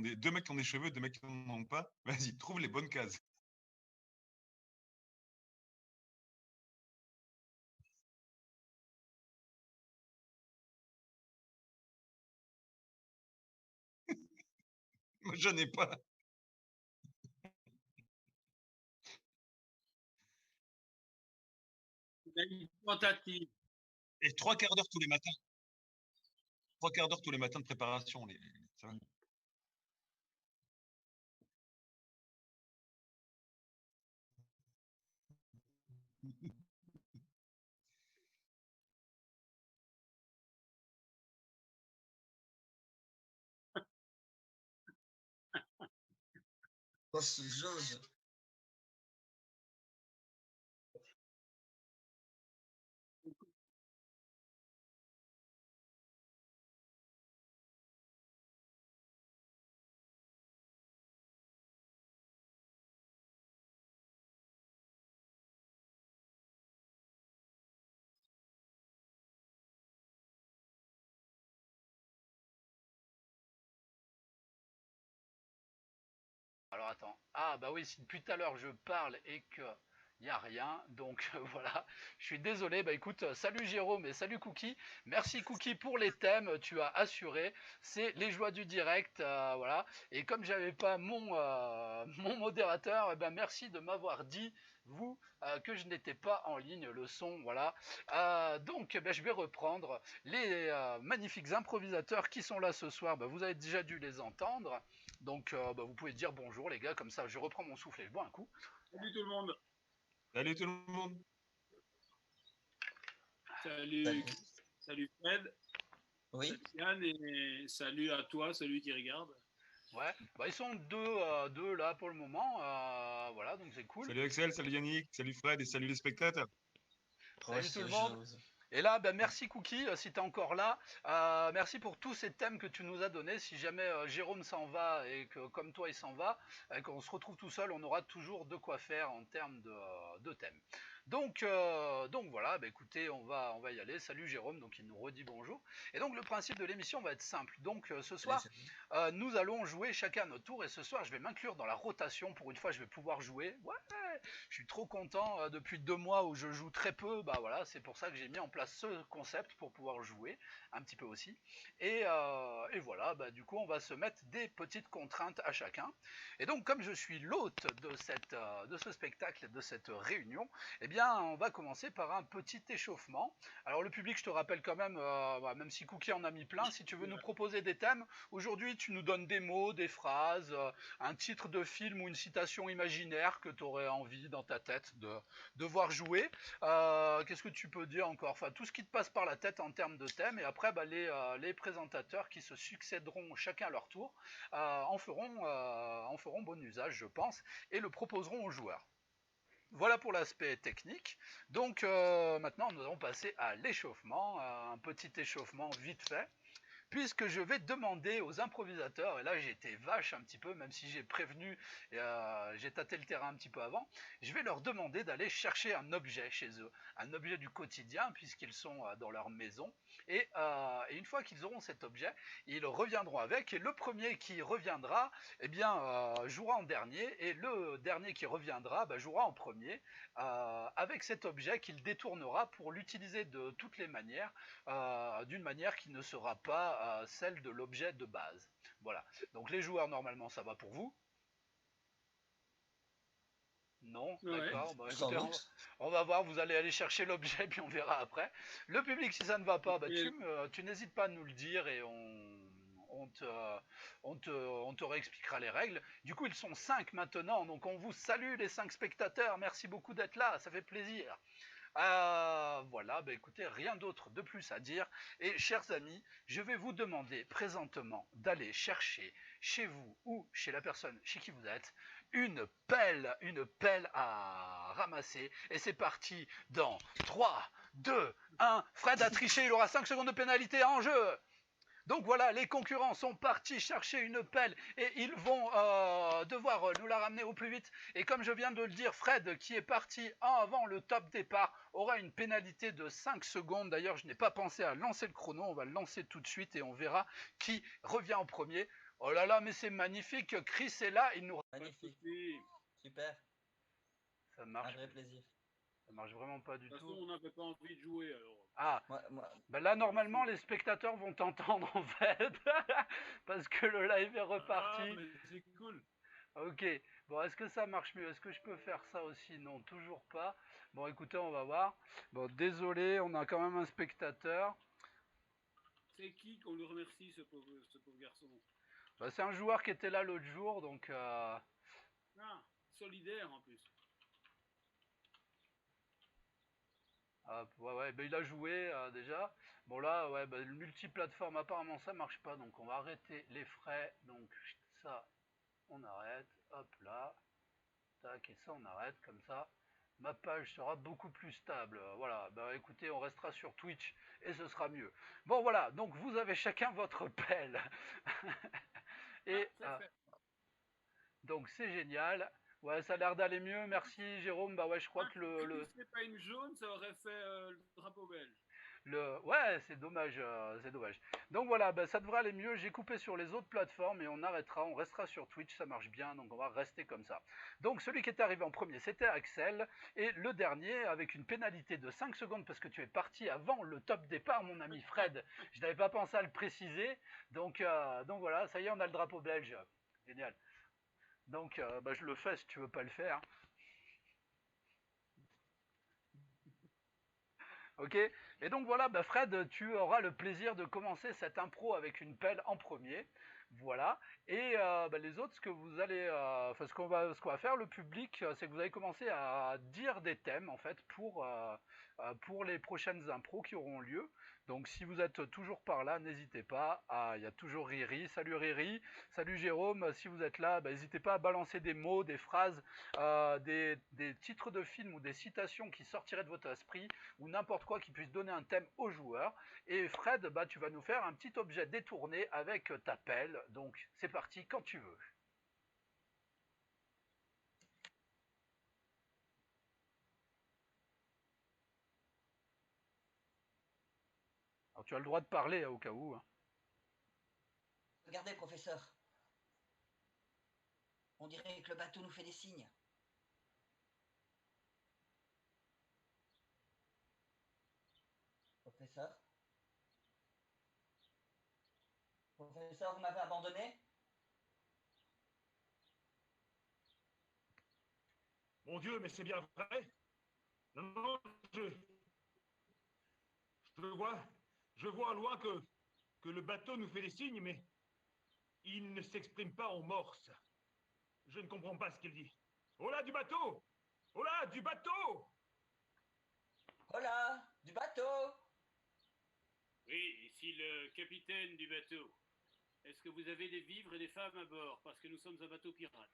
est deux mecs qui ont des cheveux, deux mecs qui n'en ont pas. Vas-y, trouve les bonnes cases. Moi, j'en ai pas. Une tentative. Et 3/4 d'heure tous les matins. 3/4 d'heure tous les matins de préparation. Ça va. Oh, ce Georges. Alors attends. Ah bah oui, si depuis tout à l'heure je parle et que il n'y a rien, donc voilà, je suis désolé, bah écoute, salut Jérôme et salut Cookie, merci Cookie pour les thèmes, tu as assuré, c'est les joies du direct, voilà, et comme j'avais pas mon modérateur, eh ben merci de m'avoir dit, vous, que je n'étais pas en ligne, le son, voilà, donc ben, je vais reprendre les magnifiques improvisateurs qui sont là ce soir, ben, vous avez déjà dû les entendre, donc bah, vous pouvez dire bonjour les gars, comme ça je reprends mon souffle et je bois un coup. Salut tout le monde. Salut tout le monde. Salut Fred. Oui. Salut Yann et salut à toi, celui qui regarde. Ouais, bah ils sont deux là pour le moment, voilà, donc c'est cool. Salut Axel, salut Yannick, salut Fred et salut les spectateurs. Salut tout le monde. Et là, ben, merci Cookie, si tu es encore là. Merci pour tous ces thèmes que tu nous as donnés. Si jamais Jérôme s'en va et que comme toi il s'en va, et qu'on se retrouve tout seul, on aura toujours de quoi faire en termes de thèmes. Donc voilà, ben, écoutez, on va y aller. Salut Jérôme, donc il nous redit bonjour. Et donc le principe de l'émission va être simple. Donc ce soir, nous allons jouer chacun à notre tour. Et ce soir, je vais m'inclure dans la rotation. Pour une fois, je vais pouvoir jouer. Ouais, je suis trop content. Depuis 2 mois où je joue très peu, bah voilà, c'est pour ça que j'ai mis en place ce concept pour pouvoir jouer un petit peu aussi. Et voilà, bah du coup, on va se mettre des petites contraintes à chacun. Et donc, comme je suis l'hôte de ce spectacle, de cette réunion, eh bien, on va commencer par un petit échauffement. Alors, le public, je te rappelle quand même, même si Cookie en a mis plein, si tu veux nous proposer des thèmes, aujourd'hui, tu nous donnes des mots, des phrases, un titre de film ou une citation imaginaire que tu aurais envie dans ta tête de voir jouer. Qu'est-ce que tu peux dire encore? Enfin, tout ce qui te passe par la tête en termes de thème. Et après, bah, les présentateurs qui se succéderont chacun à leur tour en feront bon usage, je pense, et le proposeront aux joueurs. Voilà pour l'aspect technique. Donc maintenant, nous allons passer à l'échauffement, un petit échauffement vite fait, puisque je vais demander aux improvisateurs, et là j'ai été vache un petit peu, même si j'ai prévenu, j'ai tâté le terrain un petit peu avant, je vais leur demander d'aller chercher un objet chez eux, un objet du quotidien, puisqu'ils sont dans leur maison, et une fois qu'ils auront cet objet, ils reviendront avec, et le premier qui reviendra, eh bien, jouera en dernier, et le dernier qui reviendra bah, jouera en premier, avec cet objet qu'il détournera pour l'utiliser de toutes les manières, d'une manière qui ne sera pas celle de l'objet de base. Voilà. Donc les joueurs, normalement, ça va pour vous? Non, Ouais. d'accord. Bah, écoutez, on va voir, vous allez aller chercher l'objet, puis on verra après. Le public, si ça ne va pas, bah, tu n'hésites pas à nous le dire et on te réexpliquera les règles. Du coup, ils sont 5 maintenant, donc on vous salue les 5 spectateurs. Merci beaucoup d'être là, ça fait plaisir. Voilà, bah écoutez, rien d'autre de plus à dire. Et chers amis, je vais vous demander présentement d'aller chercher chez vous ou chez la personne chez qui vous êtes une pelle à ramasser. Et c'est parti dans 3, 2, 1. Fred a triché, il aura 5 secondes de pénalité en jeu. Donc voilà, les concurrents sont partis chercher une pelle et ils vont devoir nous la ramener au plus vite. Et comme je viens de le dire, Fred, qui est parti avant le top départ, aura une pénalité de 5 secondes. D'ailleurs, je n'ai pas pensé à lancer le chrono, on va le lancer tout de suite et on verra qui revient en premier. Oh là là, mais c'est magnifique. Chris est là, il nous... Pas de Magnifique. souci. Super. Ça Un marche, vrai plaisir. ça marche vraiment pas du De toute façon, tout. on n'avait pas envie de jouer alors. Ah, Moi, ben là, normalement, les spectateurs vont t'entendre, en fait. Parce que le live est Ah, reparti. mais c'est cool. Ok, bon, est-ce que ça marche mieux? Est-ce que je peux faire ça aussi? Non, toujours pas. Bon, écoutez, on va voir. Bon, désolé, on a quand même un spectateur. C'est qui qu'on lui remercie, ce pauvre garçon? Bah, c'est un joueur qui était là l'autre jour, donc... Ah, solidaire en plus. hop, ouais, ouais, bah, il a joué déjà. Bon là, ouais, bah, le multiplateforme, apparemment, ça marche pas, donc on va arrêter les frais. Donc ça, on arrête. Hop là. Tac, et ça, on arrête, comme ça. Ma page sera beaucoup plus stable. Voilà, bah écoutez, on restera sur Twitch et ce sera mieux. Bon voilà, donc vous avez chacun votre pelle. Et Ah, c'est fait. donc c'est génial. Ouais, ça a l'air d'aller mieux, merci Jérôme. Bah ouais, je crois que Si c'était pas une jaune, ça aurait fait le drapeau belge. Ouais, c'est dommage, c'est dommage. Donc voilà, bah, ça devrait aller mieux. J'ai coupé sur les autres plateformes et on arrêtera, on restera sur Twitch, ça marche bien, donc on va rester comme ça. Donc celui qui est arrivé en premier, c'était Axel, et le dernier, avec une pénalité de 5 secondes parce que tu es parti avant le top départ, mon ami Fred. Je n'avais pas pensé à le préciser, donc voilà, ça y est, on a le drapeau belge. Génial. Donc bah, je le fais si tu veux pas le faire. Ok. Et donc voilà, bah Fred, tu auras le plaisir de commencer cette impro avec une pelle en premier. Voilà. Et bah, les autres, ce que vous allez, enfin ce qu'on va faire, le public, c'est que vous allez commencer à dire des thèmes en fait pour les prochaines impros qui auront lieu. Donc si vous êtes toujours par là, n'hésitez pas. Il y a toujours Riri. Salut Riri. Salut Jérôme. Si vous êtes là, bah, n'hésitez pas à balancer des mots, des phrases, des titres de films ou des citations qui sortiraient de votre esprit ou n'importe quoi qui puisse donner un thème aux joueurs. Et Fred, bah, tu vas nous faire un petit objet détourné avec ta pelle. Donc c'est parti quand tu veux. Alors tu as le droit de parler au cas où. Hein. Regardez, professeur. On dirait que le bateau nous fait des signes. Professeur? Professeur, vous m'avez abandonné? Mon Dieu, mais c'est bien vrai. Non, non, je vois à loin que le bateau nous fait des signes, mais il ne s'exprime pas en morse. Je ne comprends pas ce qu'il dit. Oh là, du bateau! Oh là, du bateau! Oh là, du bateau! Oui, ici le capitaine du bateau. Est-ce que vous avez des vivres et des femmes à bord? Parce que nous sommes un bateau pirate.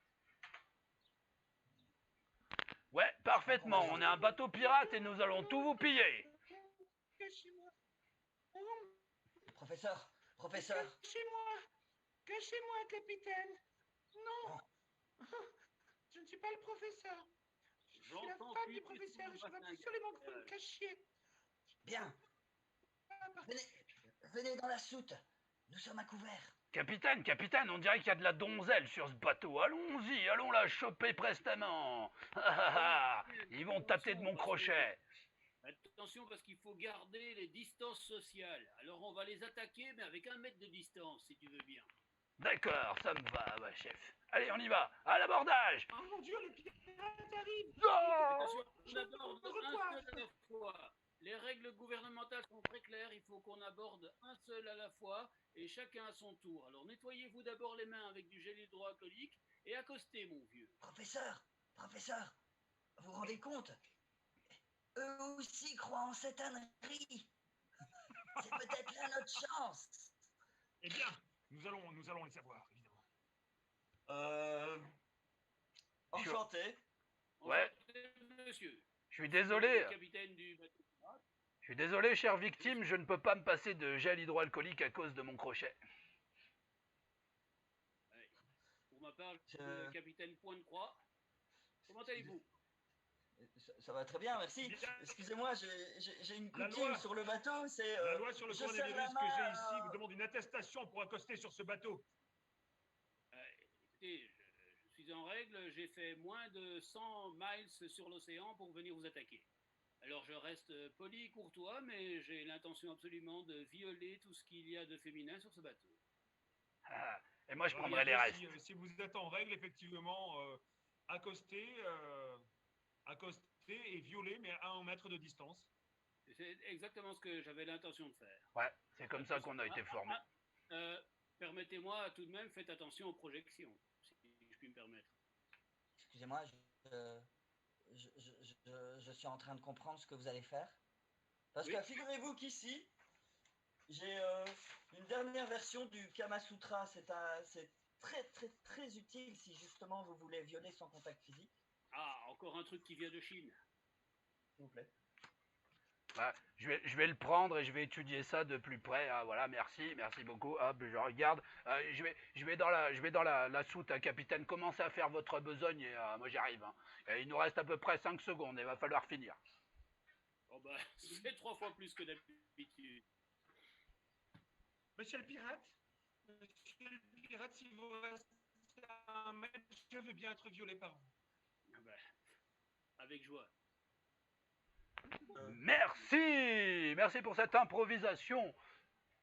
Ouais, parfaitement. On est un bateau pirate et nous allons tout vous piller. Cachez-moi! Professeur, professeur! Cachez-moi! Cachez-moi, capitaine! Non! Je ne suis pas le professeur! Je suis la J'entends femme du fuir professeur, tout je veux le absolument que vous me matin. cachiez! Bien, venez dans la soute. Nous sommes à couvert. Capitaine, capitaine, on dirait qu'il y a de la donzelle sur ce bateau. Allons-y, allons la choper prestement. Ils vont tâter de mon crochet. Attention parce qu'il faut garder les distances sociales. Alors on va les attaquer mais avec 1 mètre de distance si tu veux bien. D'accord, ça me va, ouais, chef. Allez, on y va. À l'abordage. Oh mon Dieu, les pirates arrivent! Non Attention, Je on aborde me un recoiffe. seul à la fois. Les règles gouvernementales sont très claires, il faut qu'on aborde un seul à la fois et chacun à son tour. Alors nettoyez-vous d'abord les mains avec du gel hydroalcoolique et accostez mon vieux. Professeur, professeur, vous vous rendez compte? Eux aussi croient en cette ânerie. C'est peut-être là notre chance. Eh bien, nous allons les savoir, évidemment. Enchanté. Ouais. Monsieur. Je suis désolé. Le capitaine du bateau. Je suis désolé, chère victime, je ne peux pas me passer de gel hydroalcoolique à cause de mon crochet. Ouais. Pour ma part, le capitaine Point de Croix. Comment allez-vous? Ça va très bien, merci. Bien. Excusez-moi, j'ai une La coutume loi. sur le bateau, c'est... La loi sur le je serre coronavirus la que j'ai main, ici vous demande une attestation pour accoster sur ce bateau. écoutez, je suis en règle, j'ai fait moins de 100 miles sur l'océan pour venir vous attaquer. Alors je reste poli, courtois, mais j'ai l'intention absolument de violer tout ce qu'il y a de féminin sur ce bateau. Ah, et moi, je Alors, prendrai les regardez, restes. si vous êtes en règle, effectivement, accostez et violer, mais à 1 mètre de distance. C'est exactement ce que j'avais l'intention de faire. Ouais, c'est comme ça qu'on a été formés. Permettez-moi tout de même, faites attention aux projections, si je puis me permettre. Excusez-moi, je suis en train de comprendre ce que vous allez faire. Parce Oui. que figurez-vous qu'ici, j'ai une dernière version du Kama Sutra. C'est très très très utile si justement vous voulez violer sans contact physique. Ah, encore un truc qui vient de Chine. S'il vous plaît. Ouais, je vais le prendre et je vais étudier ça de plus près. Ah, voilà, merci beaucoup. Hop, je regarde. Je vais dans la soute, hein, capitaine. Commencez à faire votre besogne et moi j'arrive. Hein. Et il nous reste à peu près 5 secondes. Il va falloir finir. Oh bah, c'est 3 fois plus que d'habitude. Monsieur le pirate, si vous restez à 1 mètre, je veux bien être violé par vous. Ah bah, avec joie. Merci pour cette improvisation.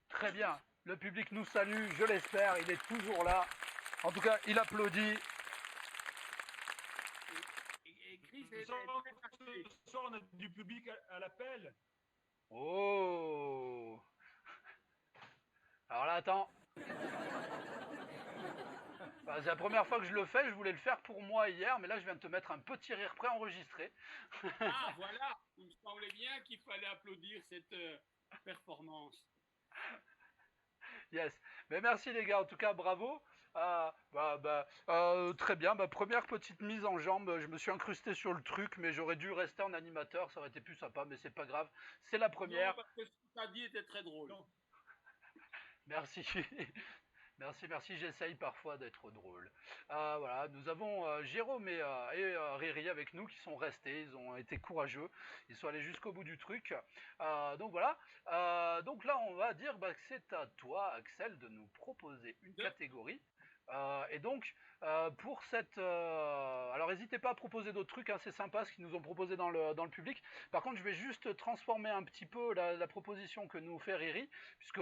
Très bien. Le public nous salue, je l'espère. Il est toujours là. En tout cas, il applaudit. Et Chris Ce soir, on a du public à l'appel. Oh. Alors là, attends. C'est la première fois que je le fais, je voulais le faire pour moi hier, mais là je viens de te mettre un petit rire préenregistré. Ah voilà, il me semblait bien qu'il fallait applaudir cette performance. Yes, mais merci les gars, en tout cas bravo. Très bien, première petite mise en jambe, je me suis incrusté sur le truc, mais j'aurais dû rester en animateur, ça aurait été plus sympa, mais c'est pas grave, c'est la première. Non, parce que ce que tu as dit était très drôle. Non. Merci. Merci, j'essaye parfois d'être drôle. Voilà, nous avons Jérôme et Riri avec nous qui sont restés, ils ont été courageux, ils sont allés jusqu'au bout du truc. Donc voilà, donc là on va dire que c'est à toi Axel de nous proposer une catégorie. Et donc pour cette... alors n'hésitez pas à proposer d'autres trucs, hein, c'est sympa ce qu'ils nous ont proposé dans le public. Par contre je vais juste transformer un petit peu la proposition que nous fait Riri, puisque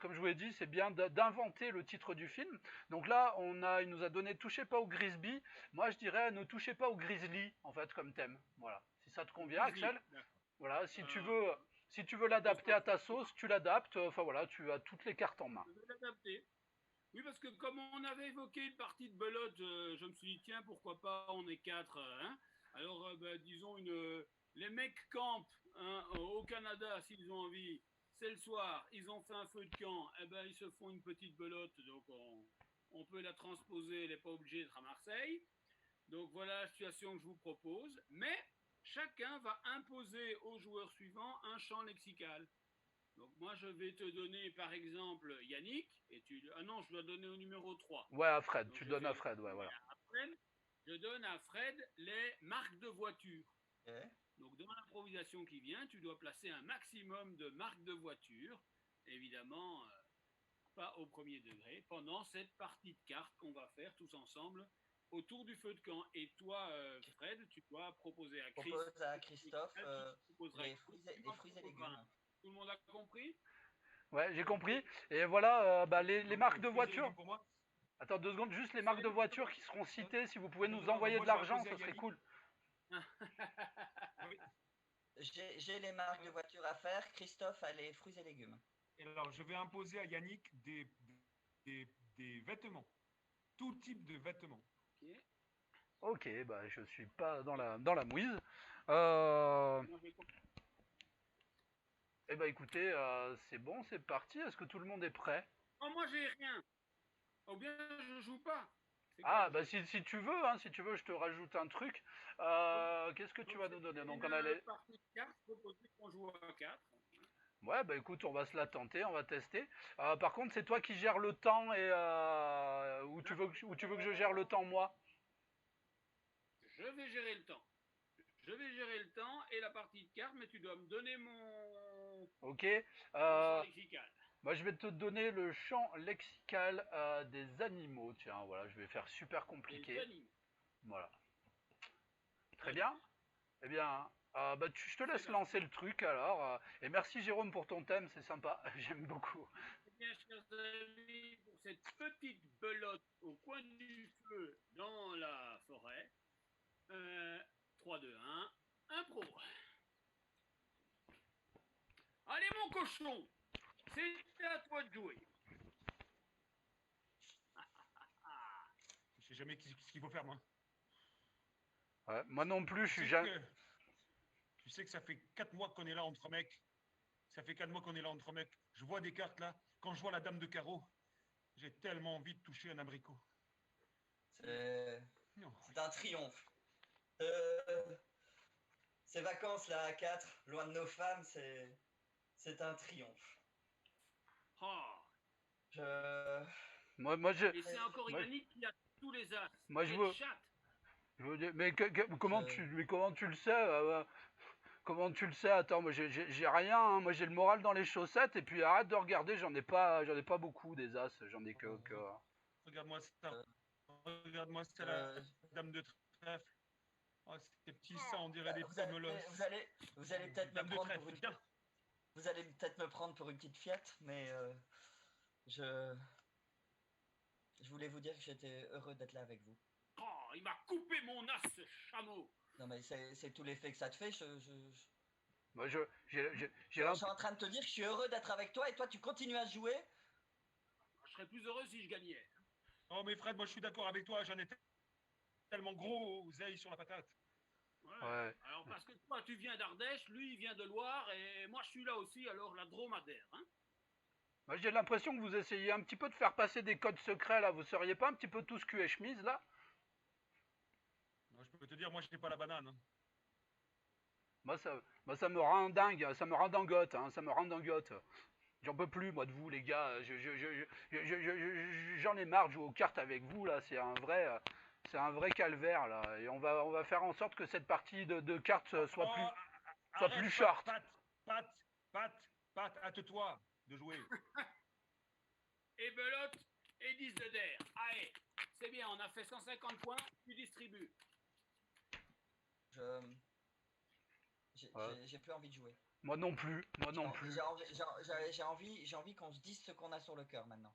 comme je vous l'ai dit c'est bien d'inventer le titre du film. Donc là il nous a donné touchez pas au Grisby, moi je dirais ne touchez pas au Grizzly en fait comme thème. Voilà, si ça te convient Axel. Voilà, si tu veux l'adapter à ta sauce, tu l'adaptes, enfin voilà, tu as toutes les cartes en main. Je vais l'adapter. Oui, parce que comme on avait évoqué une partie de belote, je me suis dit, tiens, pourquoi pas, on est 4. Hein. Alors, disons, les mecs campent hein, au Canada, s'ils ont envie. C'est le soir, ils ont fait un feu de camp, eh ben, ils se font une petite belote, donc on peut la transposer, elle n'est pas obligée d'être à Marseille. Donc voilà la situation que je vous propose. Mais chacun va imposer au joueur suivant un champ lexical. Donc moi je vais te donner par exemple Yannick et ah non, je dois donner au numéro 3. Ouais, à Fred, donc, tu donnes à Fred, ouais, voilà. Je donne à Fred les marques de voitures. Okay. Donc dans l'improvisation qui vient, tu dois placer un maximum de marques de voitures, évidemment pas au premier degré, pendant cette partie de cartes qu'on va faire tous ensemble autour du feu de camp. Et toi, Fred, tu dois proposer à Christophe les fruits et légumes. Tout le monde a compris? Ouais, j'ai compris. Et voilà, les marques de voitures. Attends 2 secondes, juste les marques de voitures qui seront citées. Si vous pouvez nous envoyer de l'argent, ça serait cool. J'ai les marques de voitures à faire. Christophe a les fruits et légumes. Et alors, je vais imposer à Yannick des vêtements. Tout type de vêtements. Ok, je suis pas dans la mouise. Eh ben écoutez, c'est bon, c'est parti. Est-ce que tout le monde est prêt? Oh, moi j'ai rien. Ou bien je joue pas. Ah bah si tu veux, hein, si tu veux, je te rajoute un truc. Qu'est-ce que tu vas nous donner? Donc on a les partie de cartes proposée qu'on joue à 4. Ouais, bah écoute, on va se la tenter, on va tester. Par contre, c'est toi qui gères le temps et ou tu veux que je gère le temps moi? Je vais gérer le temps. Je vais gérer le temps et la partie de cartes, mais tu dois me donner mon... Ok. lexical. Moi, je vais te donner le champ lexical des animaux. Tiens, voilà, je vais faire super Les compliqué. animaux. Voilà. Très bien. Eh bien, bah, je te laisse lancer le truc alors. Et merci Jérôme pour ton thème, c'est sympa. J'aime beaucoup. Eh bien, chers amis, pour cette petite belote au coin du feu dans la forêt, 3, 2, 1, impro. Allez, mon cochon, c'est à toi de jouer. Je sais jamais ce qu'il faut faire, moi. Ouais, moi non plus, je suis Tu sais jamais. que, tu sais que ça fait 4 mois qu'on est là entre mecs. Ça fait 4 mois qu'on est là entre mecs. Je vois des cartes là. Quand je vois la dame de carreau, j'ai tellement envie de toucher un abricot. Non. C'est un triomphe. Euh, Ces vacances là à 4, loin de nos femmes, c'est un triomphe. Ah, Je... Moi, et c'est encore moi, Yannick qui a tous les as. moi, je Quelle veux. chatte. Je veux dire, mais comment Je- comment tu le sais comment tu le sais? Attends, moi j'ai rien, hein. Moi j'ai le moral dans les chaussettes et puis arrête de regarder, j'en ai pas beaucoup des as, j'en ai que... Regarde-moi ça. Euh, Regarde-moi ça, la euh, dame de trèfle. Oh, ces petits Oh, seins, on dirait des vous allez, pomelos. vous allez peut-être me Dame de prendre trèfle, pour une, viens. vous allez peut-être me prendre pour une petite Fiat, mais je, je voulais vous dire que j'étais heureux d'être là avec vous. oh, il m'a coupé mon as, ce chameau. Non mais c'est tout l'effet que ça te fait. Moi j'ai Je suis en train de te dire que je suis heureux d'être avec toi et toi tu continues à jouer. Je serais plus heureux si je gagnais. Oh, mais Fred, moi je suis d'accord avec toi. J'en ai tellement gros aux ailes sur la patate. Ouais. Alors parce que toi tu viens d'Ardèche, lui il vient de Loire et moi je suis là aussi, alors la dromadaire. Hein. Moi j'ai l'impression que vous essayez un petit peu de faire passer des codes secrets là, vous seriez pas un petit peu tous cul et chemise là? Non, je peux te dire, moi je n'ai pas la banane. Hein. Moi ça me rend dingue, ça me rend dingote, hein, ça me rend dingote. J'en peux plus moi de vous les gars, j'en ai marre de jouer aux cartes avec vous là, c'est un vrai calvaire là, et on va faire en sorte que cette partie de cartes soit Oh, soit arrête, plus short. Pat, hâte-toi de jouer. Et belote et 10 de der. Allez, c'est bien, on a fait 150 points, tu distribues. J'ai plus envie de jouer. Moi non plus, moi non plus. J'ai envie qu'on se dise ce qu'on a sur le cœur maintenant.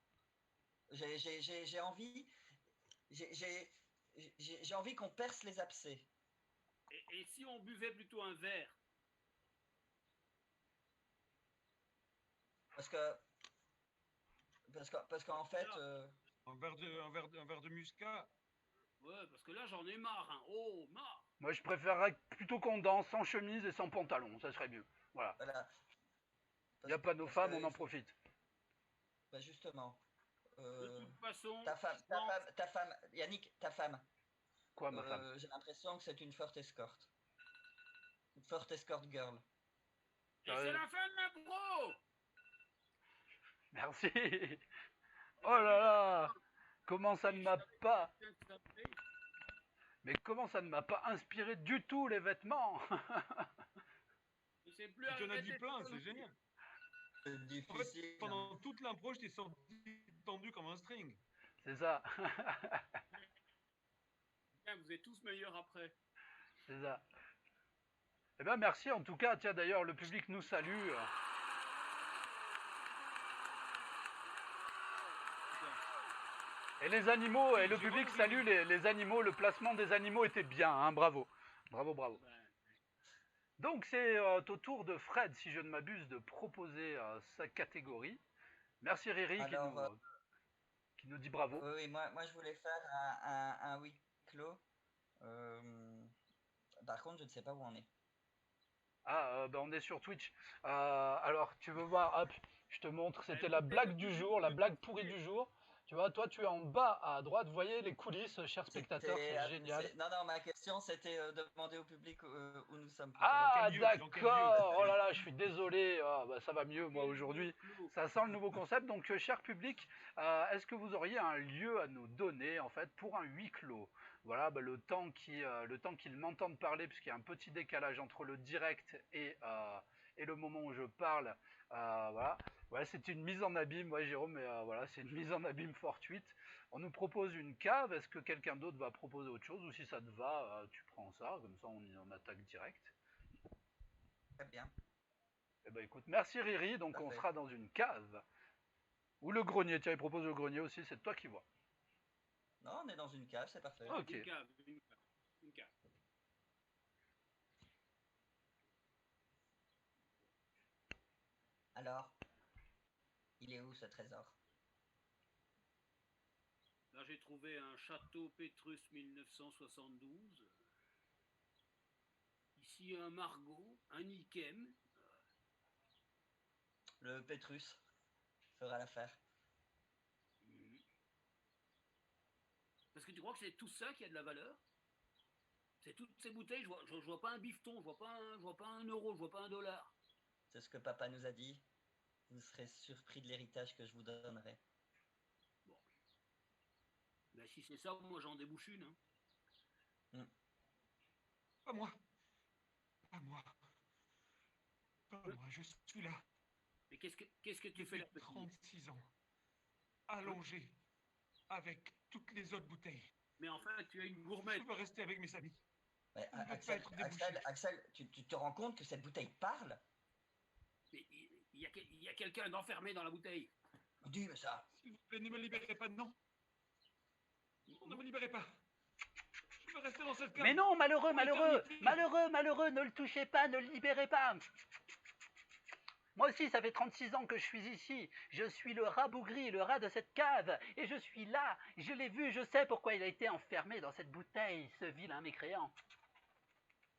J'ai envie, j'ai envie qu'on perce les abcès. Et si on buvait plutôt un verre? Parce qu'en fait, Un verre de muscat. Ouais, parce que là j'en ai marre. Hein. Oh, marre. Moi je préférerais plutôt qu'on danse sans chemise et sans pantalon, ça serait mieux. Voilà. voilà. Il n'y a pas nos femmes, on en profite. Bah justement. De toute façon, Ta femme, Yannick, ta femme. Quoi ma femme? J'ai l'impression que c'est une forte escorte. Une forte escort girl. et c'est la fin de l'impro. Merci. Oh là là. Comment ça ne m'a pas... Mais comment ça ne m'a pas inspiré du tout les vêtements? C'est plus Tu en as dit plein, c'est génial. C'est En fait, difficile. pendant toute l'impro, je t'ai senti tendu comme un string. C'est ça. Vous êtes tous meilleurs après. C'est ça. Eh bien merci en tout cas. Tiens d'ailleurs le public nous salue. Et les animaux, et le public salue les animaux, le placement des animaux était bien, hein, bravo. Bravo. Donc c'est au tour de Fred, si je ne m'abuse, de proposer sa catégorie. Merci Riri qui nous dit bravo. Oui, moi je voulais faire un huis clos. Par contre, je ne sais pas où on est. Ah, on est sur Twitch. Alors, tu veux voir, hop, je te montre, c'était la blague du jour, la blague pourrie du jour. Tu vois, toi, tu es en bas à droite, vous voyez les coulisses, chers spectateurs, c'est génial. Non, ma question, c'était demander au public où nous sommes. Ah, d'accord. Oh là là, je suis désolé. Ah, bah, ça va mieux, moi, aujourd'hui. Ça sent le nouveau concept. Donc, cher public, est-ce que vous auriez un lieu à nous donner, en fait, pour un huis clos? Voilà, bah, le temps qu'ils m'entendent parler, puisqu'il y a un petit décalage entre le direct et le moment où je parle. Voilà. Ouais, c'est une mise en abîme, ouais, Jérôme, mais voilà, c'est une mise en abîme fortuite. On nous propose une cave, est-ce que quelqu'un d'autre va proposer autre chose, ou si ça te va, tu prends ça, comme ça on attaque direct. Très bien. Eh ben écoute, merci Riri, donc on Parfait. sera dans une cave. Ou le grenier, tiens, il propose le grenier aussi, c'est toi qui vois. Non, on est dans une cave, c'est parfait. Ok. Une cave, une cave. Alors, il est où ce trésor? Là, j'ai trouvé un château Pétrus 1972. Ici, un Margot, un Ikem. Le Pétrus fera l'affaire. Parce que tu crois que c'est tout ça qui a de la valeur? C'est toutes ces bouteilles, je vois pas un bifton, je vois pas un euro, je vois pas un dollar. C'est ce que papa nous a dit. Vous serez surpris de l'héritage que je vous donnerai. Bon. Ben, si c'est ça, moi j'en débouche une. Hein. Pas moi. Pas moi. Pas moi, je suis là. Mais qu'est-ce que tu fais là, Depuis petit? 36 ans. Allongé. Avec toutes les autres bouteilles. Mais enfin, tu es une Je gourmette. veux rester avec mes amis. Mais, On ne peut pas être débouché. Axel, tu te rends compte que cette bouteille parle? Mais il y a quelqu'un d'enfermé dans la bouteille. Dis-moi ça. S'il vous plaît, ne me libérez pas, non. Non, ne me libérez pas. Je veux rester dans cette cave. Mais non, malheureux, Pour malheureux, l'éternité. malheureux, malheureux, ne le touchez pas, ne le libérez pas. Moi aussi, ça fait 36 ans que je suis ici. Je suis le rat bougri, le rat de cette cave. Et je suis là. Je l'ai vu, je sais pourquoi il a été enfermé dans cette bouteille, ce vilain mécréant.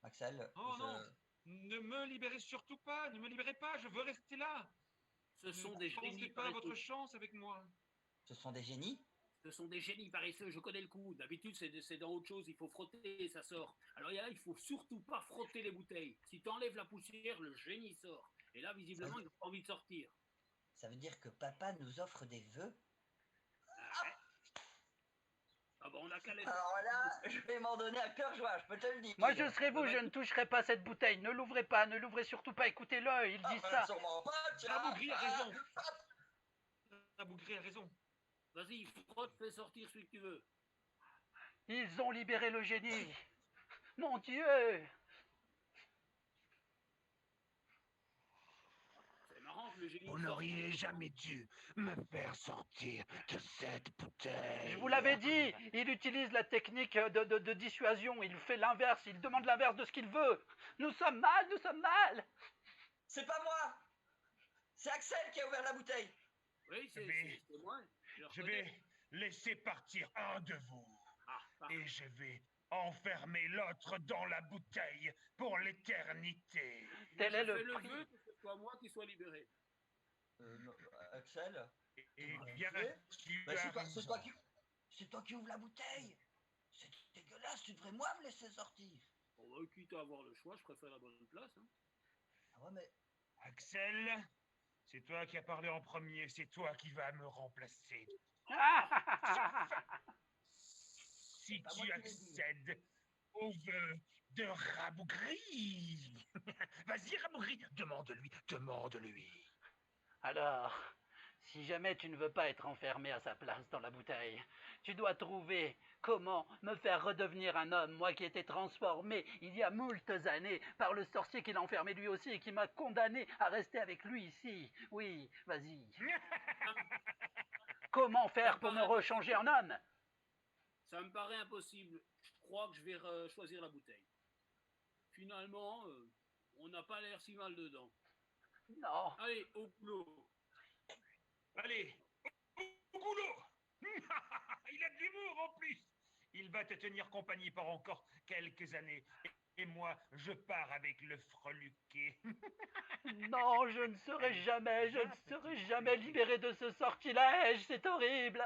Axel, Oh non, ne me libérez surtout pas. Ne me libérez pas, je veux rester là. Ce sont des Ne pensez génies pas à votre paresseux. chance avec moi. Ce sont des génies? Ce sont des génies paresseux, je connais le coup. D'habitude, c'est dans autre chose, il faut frotter et ça sort. Alors là, il faut surtout pas frotter les bouteilles. Si tu enlèves la poussière, le génie sort. Et là, visiblement, ils n'ont pas envie de sortir. Ça veut dire que papa nous offre des vœux? Ah bon, on a qu'à les... Alors là, je vais m'en donner à cœur joie, je peux te le dire. Moi, je serai vous, je ne toucherai pas cette bouteille. Ne l'ouvrez pas, ne l'ouvrez surtout pas. Écoutez-le, il dit ça. Sûrement pas, tiens. Rabougri a raison. Rabougri a raison. Vas-y, frotte, fais sortir celui que tu veux. Ils ont libéré le génie. Mon Dieu. C'est marrant que le génie... Vous n'auriez jamais dû me faire sortir de cette bouteille. Je vous l'avais dit, il utilise la technique de dissuasion. Il fait l'inverse, il demande l'inverse de ce qu'il veut. Nous sommes mal, nous sommes mal. C'est pas moi. C'est Axel qui a ouvert la bouteille. Oui, c'est moi. Je vais laisser partir un de vous. Ah, Et je vais enfermer l'autre dans la bouteille pour l'éternité. Tel est fais le le prix. vœu que ce soit moi qui soit libéré. Non, Axel? Et Ouais. bien, tu Bah, as c'est raison. toi qui ouvres la bouteille. C'est dégueulasse, tu devrais moi me laisser sortir. Bon, bah, quitte à avoir le choix, je préfère la bonne place. Hein. Ah ouais, mais Axel, c'est toi qui as parlé en premier, c'est toi qui vas me remplacer. Si pas moi tu qui l'ai dit. accèdes au vœu de Rabougri. Vas-y, Rabougri, demande-lui. Alors, si jamais tu ne veux pas être enfermé à sa place dans la bouteille, tu dois trouver comment me faire redevenir un homme, moi qui ai été transformé il y a moultes années par le sorcier qui l'a enfermé lui aussi et qui m'a condamné à rester avec lui ici. Oui, vas-y. Comment faire pour me rechanger en homme? Ça me paraît impossible. Je crois que je vais choisir la bouteille. Finalement, on n'a pas l'air si mal dedans. Non. Allez, au boulot. Allez, au boulot. Il a de l'humour en plus. Il va te tenir compagnie pour encore quelques années. Et moi, je pars avec le freluquet. Non, je ne serai jamais libéré de ce sortilège, c'est horrible.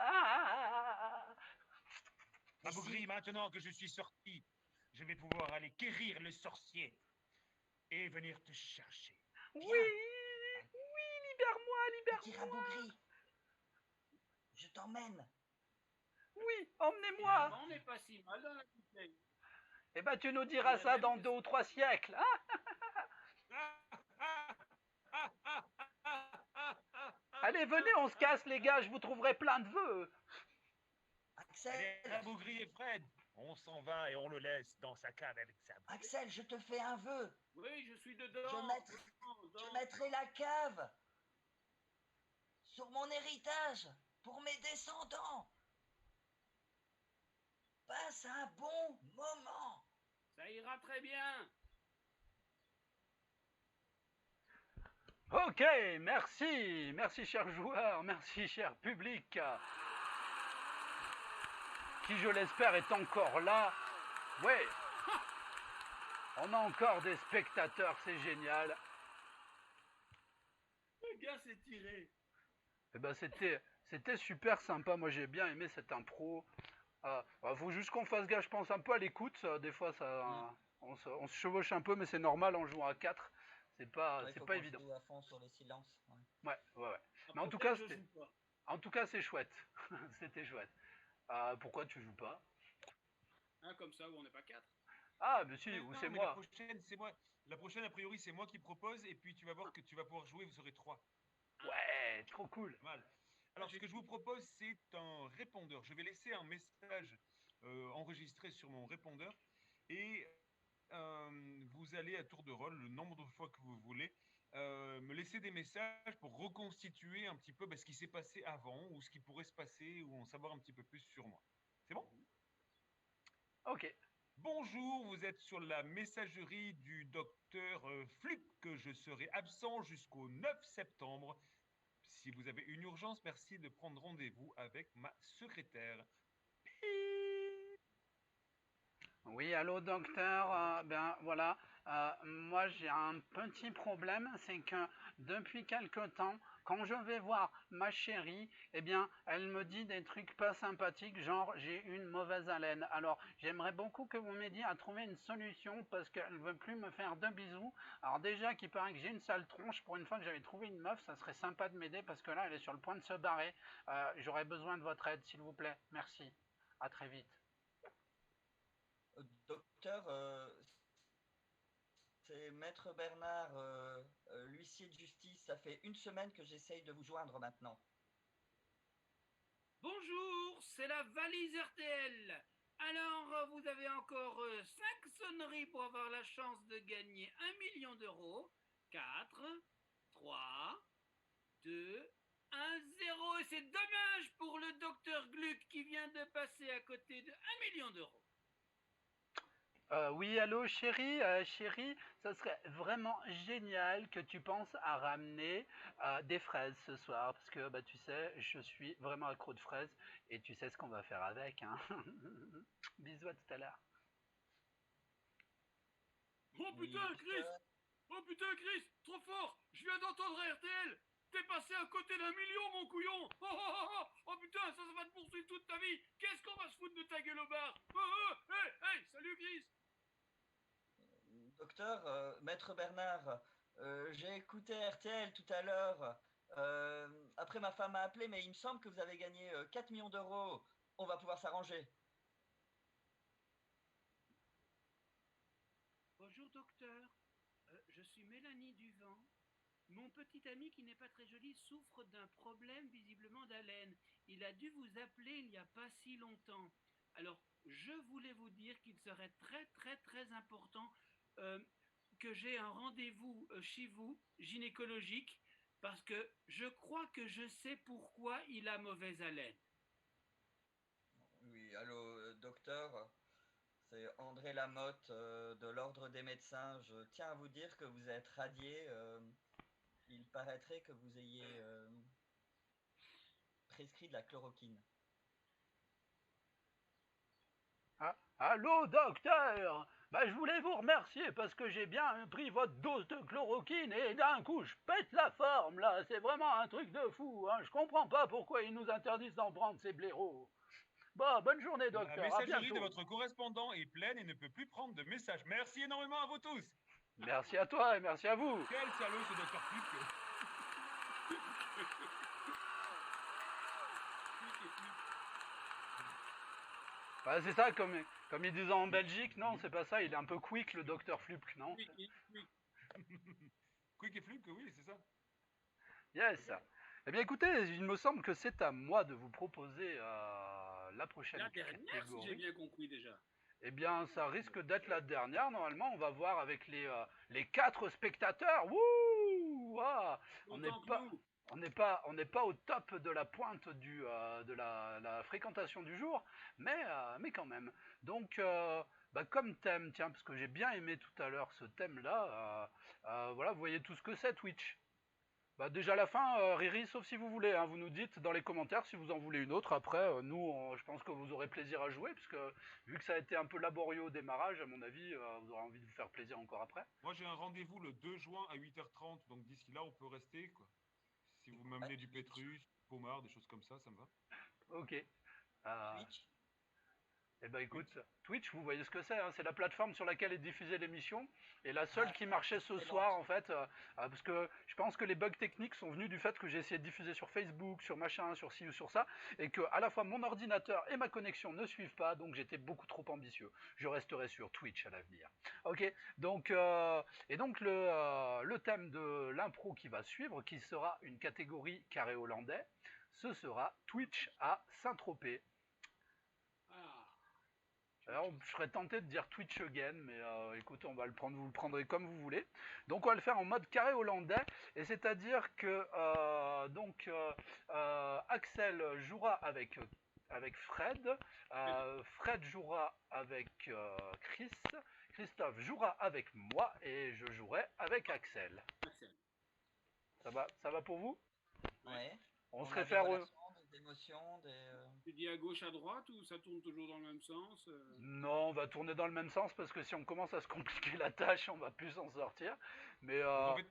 Rabougri, maintenant que je suis sorti, je vais pouvoir aller quérir le sorcier et venir te chercher. Oui, oui, libère-moi, Petit libère-moi. Rabougri, je t'emmène. Oui, emmenez-moi. On n'est pas si mal dans la bouteille. Eh ben, tu nous diras ça dans 2 ou 3 siècles. Allez, venez, on se casse, les gars, je vous trouverai plein de vœux. Axel, Allez, Rabougri et Fred, on s'en va et on le laisse dans sa cave avec sa bouche. Axel, je te fais un vœu. Oui, je suis dedans. Je mettrai la cave sur mon héritage pour mes descendants. Passe un bon moment. Ça ira très bien. Ok, merci, merci chers joueurs, merci cher public, qui je l'espère est encore là. Ouais, on a encore des spectateurs, c'est génial. Le gars s'est tiré. Eh ben c'était super sympa, moi j'ai bien aimé cette impro. Faut juste qu'on fasse gaffe, je pense, un peu à l'écoute, des fois ça, on se chevauche un peu, mais c'est normal en jouant à 4. C'est pas évident. Joue à fond sur les silences. Ouais. Mais en tout Après, cas, je joue pas. c'est chouette. C'était chouette. Pourquoi tu joues pas? Hein, comme ça, où on n'est pas 4. Ah, mais si, Mais ou non, c'est mais moi. La prochaine, c'est moi. La prochaine, a priori, c'est moi qui propose, et puis tu vas voir que tu vas pouvoir jouer, vous serez 3. Ouais, trop cool. Mal. Alors, ce que je vous propose, c'est un répondeur. Je vais laisser un message enregistré sur mon répondeur, et vous allez à tour de rôle, le nombre de fois que vous voulez, me laisser des messages pour reconstituer un petit peu ce qui s'est passé avant, ou ce qui pourrait se passer, ou en savoir un petit peu plus sur moi. C'est bon? Ok. Bonjour, vous êtes sur la messagerie du docteur Flup, que je serai absent jusqu'au 9 septembre. Si vous avez une urgence, merci de prendre rendez-vous avec ma secrétaire. Oui, allô docteur, ben voilà, moi j'ai un petit problème, c'est que depuis quelque temps, quand je vais voir ma chérie, eh bien, elle me dit des trucs pas sympathiques, genre j'ai une mauvaise haleine. Alors, j'aimerais beaucoup que vous m'aidiez à trouver une solution parce qu'elle veut plus me faire de bisous. Alors déjà, qu'il paraît que j'ai une sale tronche, pour une fois que j'avais trouvé une meuf, ça serait sympa de m'aider parce que là, elle est sur le point de se barrer. J'aurais besoin de votre aide, s'il vous plaît. Merci. À très vite. Docteur, c'est Maître Bernard, l'huissier de justice. Ça fait une semaine que j'essaye de vous joindre maintenant. Bonjour, c'est la valise RTL. Alors, vous avez encore 5 sonneries pour avoir la chance de gagner 1 million d'euros. 4, 3, 2, 1, 0. Et c'est dommage pour le docteur Gluck qui vient de passer à côté de 1 million d'euros. Oui, allô chérie, chérie, ça serait vraiment génial que tu penses à ramener des fraises ce soir, parce que bah tu sais, je suis vraiment accro de fraises et tu sais ce qu'on va faire avec, hein. Bisous, à tout à l'heure. Oh putain, Chris! Oh putain, Chris! Trop fort! Je viens d'entendre RTL! T'es passé à côté d'1 million, mon couillon! Oh putain, ça va te poursuivre toute ta vie! Qu'est-ce qu'on va se foutre de ta gueule au bar? Hey, salut, Chris! Docteur, Maître Bernard, j'ai écouté RTL tout à l'heure. Après, ma femme m'a appelé, mais il me semble que vous avez gagné 4 millions d'euros. On va pouvoir s'arranger. Bonjour, docteur. Je suis Mélanie Duvant. Mon petit ami qui n'est pas très joli souffre d'un problème visiblement d'haleine. Il a dû vous appeler il n'y a pas si longtemps. Alors, je voulais vous dire qu'il serait très important que j'ai un rendez-vous chez vous, gynécologique, parce que je crois que je sais pourquoi il a mauvaise haleine. Oui, allô, docteur. C'est André Lamotte de l'Ordre des médecins. Je tiens à vous dire que vous êtes radié. Il paraîtrait que vous ayez prescrit de la chloroquine. Ah, allô docteur, bah je voulais vous remercier parce que j'ai bien pris votre dose de chloroquine et d'un coup je pète la forme là, c'est vraiment un truc de fou, hein. Je comprends pas pourquoi ils nous interdisent d'en prendre ces blaireaux. Bon, bonne journée docteur, La à messagerie bientôt. de votre correspondant est pleine et ne peut plus prendre de messages. Merci énormément à vous tous. Merci à toi et merci à vous. Quel salaud ce docteur Flup. Bah, c'est ça, comme ils disent en Belgique, non, c'est pas ça, il est un peu quick le docteur Flupk, non? Quick et Flup, oui, c'est ça. Yes. Eh bien écoutez, il me semble que c'est à moi de vous proposer la prochaine La dernière, si j'ai catégorie. bien compris déjà. Eh bien, ça risque d'être la dernière. Normalement, on va voir avec les 4 spectateurs. Wouh! Ah, on n'est Autant que pas, nous. on n'est pas au top de la pointe de la fréquentation du jour, mais quand même. Donc, bah, comme thème, tiens, parce que j'ai bien aimé tout à l'heure ce thème-là. Voilà, vous voyez tout ce que c'est Twitch. Bah déjà la fin, Riri, sauf si vous voulez, hein, vous nous dites dans les commentaires si vous en voulez une autre. Après, je pense que vous aurez plaisir à jouer, puisque vu que ça a été un peu laborieux au démarrage, à mon avis, vous aurez envie de vous faire plaisir encore après. Moi, j'ai un rendez-vous le 2 juin à 8h30, donc d'ici là, on peut rester, quoi. Si vous m'amenez du pétrus, pommard, des choses comme ça me va. Ok. Euh, Twitch. Eh ben écoute, Twitch, vous voyez ce que c'est, hein, c'est la plateforme sur laquelle est diffusée l'émission, et la seule qui marchait ce soir en fait, parce que je pense que les bugs techniques sont venus du fait que j'ai essayé de diffuser sur Facebook, sur machin, sur ci ou sur ça, et que à la fois mon ordinateur et ma connexion ne suivent pas, donc j'étais beaucoup trop ambitieux. Je resterai sur Twitch à l'avenir. Ok, donc et donc le thème de l'impro qui va suivre, qui sera une catégorie carré hollandais, ce sera Twitch à Saint-Tropez. Ah. Alors, je serais tenté de dire Twitch again, mais écoutez, on va le prendre, vous le prendrez comme vous voulez. Donc, on va le faire en mode carré hollandais, et c'est-à-dire que Axel jouera avec Fred, Fred jouera avec Chris, Christophe jouera avec moi, et je jouerai avec Axel. Axel. Ça va pour vous? Ouais. On se a des réfère au... relations, des émotions, Tu dis à gauche, à droite ou ça tourne toujours dans le même sens Non, on va tourner dans le même sens parce que si on commence à se compliquer la tâche, on va plus s'en sortir. Mais Donc, en fait,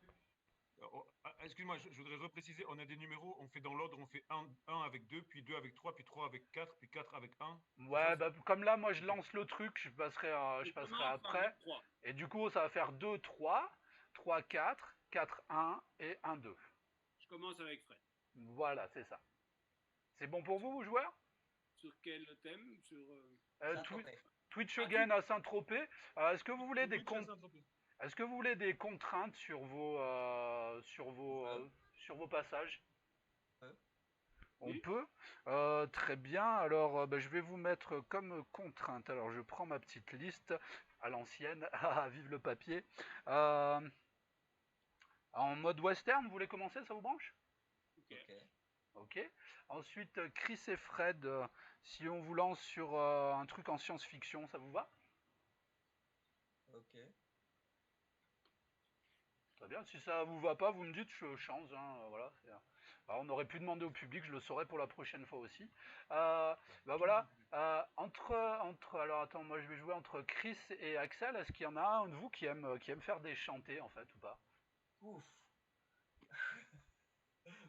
excuse-moi, je voudrais repréciser, on a des numéros, on fait dans l'ordre, on fait 1 avec 2, puis 2 avec 3, puis 3 avec 4, puis 4 avec 1. ouais, bah, comme là, moi je lance le truc, je passerai après. Et du coup, ça va faire 2, 3, 3, 4, 4, 1 et 1, 2. Je commence avec Fred. Voilà, c'est ça. C'est bon pour vous, joueurs? Sur quel thème Sur Twitch again à Saint-Tropez. Est-ce que vous voulez des Twitch à comptes? Saint-Tropez. Est-ce que vous voulez des contraintes sur vos passages? On peut. Très bien. Alors, bah, je vais vous mettre comme contrainte. Alors, je prends ma petite liste à l'ancienne. Ah, vive le papier. En mode western, vous voulez commencer? Ça vous branche? Ok. Ok. Ensuite, Chris et Fred, si on vous lance sur un truc en science-fiction, ça vous va? Ok. Très bien, si ça vous va pas, vous me dites, je change. Hein, voilà. Alors, on aurait pu demander au public, je le saurai pour la prochaine fois aussi. Bah voilà. Alors attends, moi je vais jouer entre Chris et Axel. Est-ce qu'il y en a un de vous qui aime faire des chantés en fait ou pas? Ouf.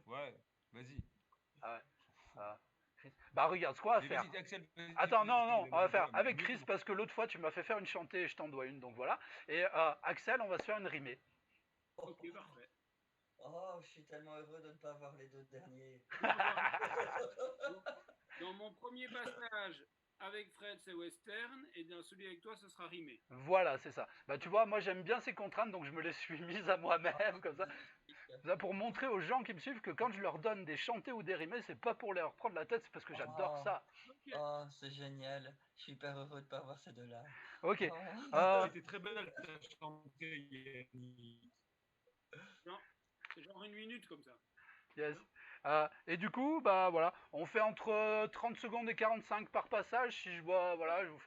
Ouais, vas-y. Ah ouais. Chris. Bah regarde, ce qu'on va Mais faire. vas-y, Axel, vas-y, Attends, non, vas-y, on va faire vas-y, avec mieux Chris que- parce que l'autre fois tu m'as fait faire une chantée et je t'en dois une, donc voilà. Et Axel, on va se faire une rimée. Ok, parfait. Oh, je suis tellement heureux de ne pas avoir les deux derniers. Dans mon premier passage avec Fred, c'est western, et dans celui avec toi, ce sera rimé. Voilà, c'est ça. Bah tu vois, moi j'aime bien ces contraintes, donc je me les suis mises à moi-même comme ça. Ça pour montrer aux gens qui me suivent que quand je leur donne des chantés ou des rimés, c'est pas pour leur prendre la tête, c'est parce que j'adore ça. Ok. Oh, c'est génial. Je suis hyper heureux de ne pas avoir ces deux-là. Ok. Oh. C'était très belle ta chantée, Yannick. Non, c'est genre une minute comme ça. Yes. Et du coup, bah voilà, on fait entre 30 secondes et 45 par passage. Si je vois, voilà, je vous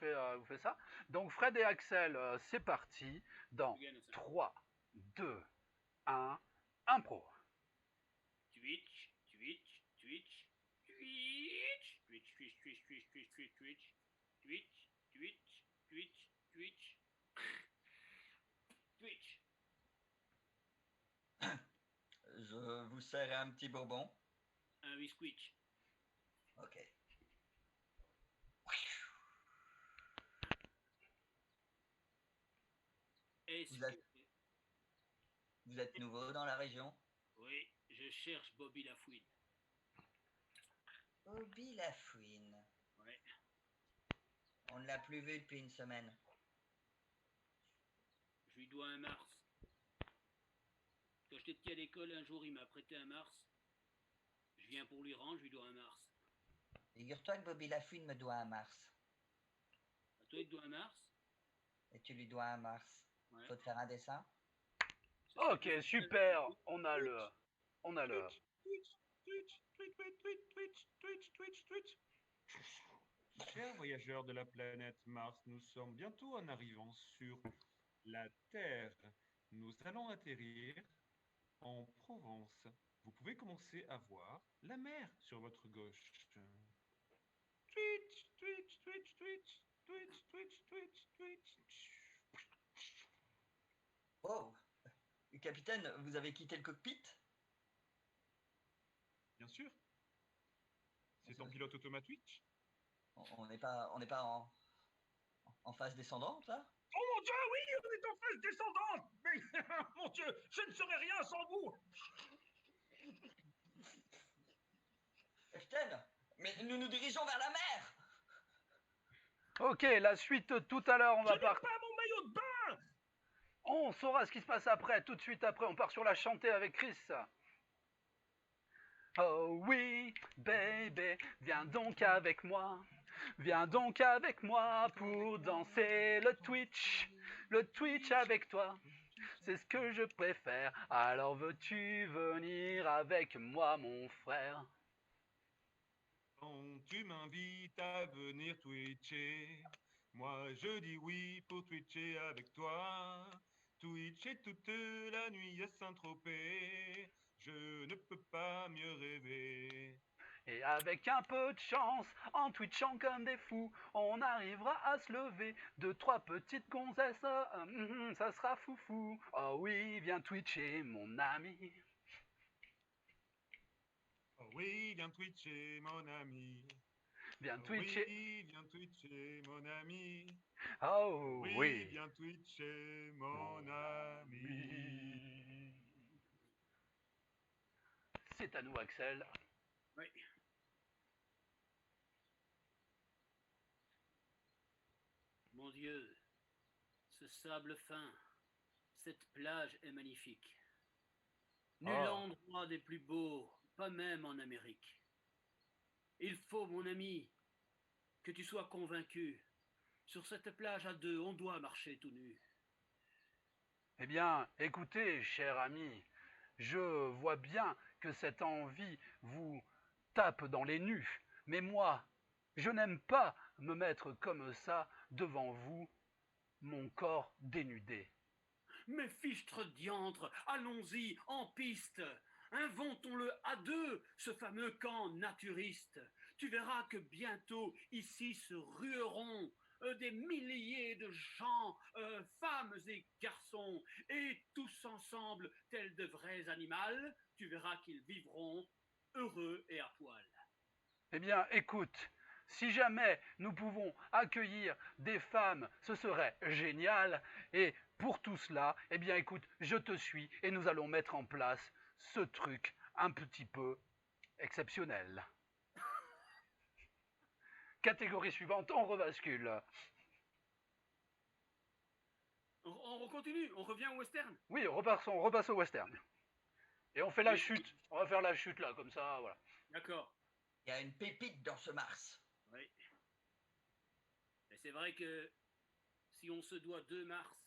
fais ça. Donc Fred et Axel, c'est parti. Dans Je gagne ça. 3, 2, 1, impro. Twitch, Twitch, Twitch, Twitch, Twitch, Twitch, Twitch, Twitch, Twitch, Twitch, Twitch, Twitch, Twitch, Twitch, Twitch, Twitch. Je vous sers un petit bourbon. Un biscuit. Ok. Vous êtes nouveau dans la région? Oui, je cherche Bobby Lafouine. Bobby Lafouine. Ouais. On ne l'a plus vu depuis une semaine. Je lui dois un Mars. Quand j'étais petit à l'école, un jour, il m'a prêté un Mars. rien pour lui rendre, je lui dois un Mars. Figure-toi que Bobby Laffine me doit un Mars. À toi, il te doit un Mars? Et tu lui dois un Mars. Ouais. Faut te faire un dessin? Ok, super. On a le. Twitch, Twitch, Twitch, Twitch, Twitch, Twitch, Twitch, Twitch, Twitch. Chers voyageurs de la planète Mars, nous sommes bientôt en arrivant sur la Terre. Nous allons atterrir en Provence. Vous pouvez commencer à voir la mer sur votre gauche. Twitch, Twitch, Twitch, Twitch, Twitch, Twitch, Twitch, Twitch. Oh! Capitaine, vous avez quitté le cockpit? Bien sûr. C'est en pilote automate Twitch. On n'est pas en phase descendante, là? Oh mon Dieu, oui, on est en phase descendante. Mais mon Dieu, je ne serais rien sans vous. Capitaine, mais nous nous dirigeons vers la mer! Ok, la suite tout à l'heure, on Je va n'ai partir. pas mon maillot de bain. On saura ce qui se passe après, tout de suite après. On part sur la chantée avec Chris. Oh oui, baby, viens donc avec moi. Viens donc avec moi pour danser le Twitch avec toi. C'est ce que je préfère. Alors veux-tu venir avec moi, mon frère? Quand tu m'invites à venir twitcher, moi je dis oui pour twitcher avec toi. Twitcher toute la nuit à Saint-Tropez, je ne peux pas mieux rêver. Et avec un peu de chance, en twitchant comme des fous, on arrivera à se lever. 2-3 petites gonzesses, ça sera foufou. Oh oui, viens twitcher, mon ami. Oh oui, viens twitcher mon ami. Viens Oh twitcher. oui, viens twitcher mon ami. Oh Oui, oui. viens twitcher mon ami. C'est à nous, Axel. Oui. Mon Dieu, ce sable fin, cette plage est magnifique. Nul Oh. endroit des plus beaux, pas même en Amérique. Il faut, mon ami, que tu sois convaincu. Sur cette plage à deux, on doit marcher tout nu. Eh bien, écoutez, cher ami, je vois bien que cette envie vous tape dans les nus, mais moi, je n'aime pas me mettre comme ça devant vous, mon corps dénudé. Mais fichtre diantre, allons-y, en piste. Inventons-le à deux, ce fameux camp naturiste. Tu verras que bientôt ici se rueront des milliers de gens, femmes et garçons, et tous ensemble, tels de vrais animaux, tu verras qu'ils vivront heureux et à poil. Eh bien, écoute, si jamais nous pouvons accueillir des femmes, ce serait génial. Et pour tout cela, eh bien, écoute, je te suis et nous allons mettre en place ce truc un petit peu exceptionnel. Catégorie suivante, on rebascule. On continue, on revient au western. Oui, on repasse au western. Et on fait la chute. On va faire la chute là, comme ça, voilà. D'accord. Il y a une pépite dans ce Mars. Oui. Mais c'est vrai que si on se doit 2 Mars,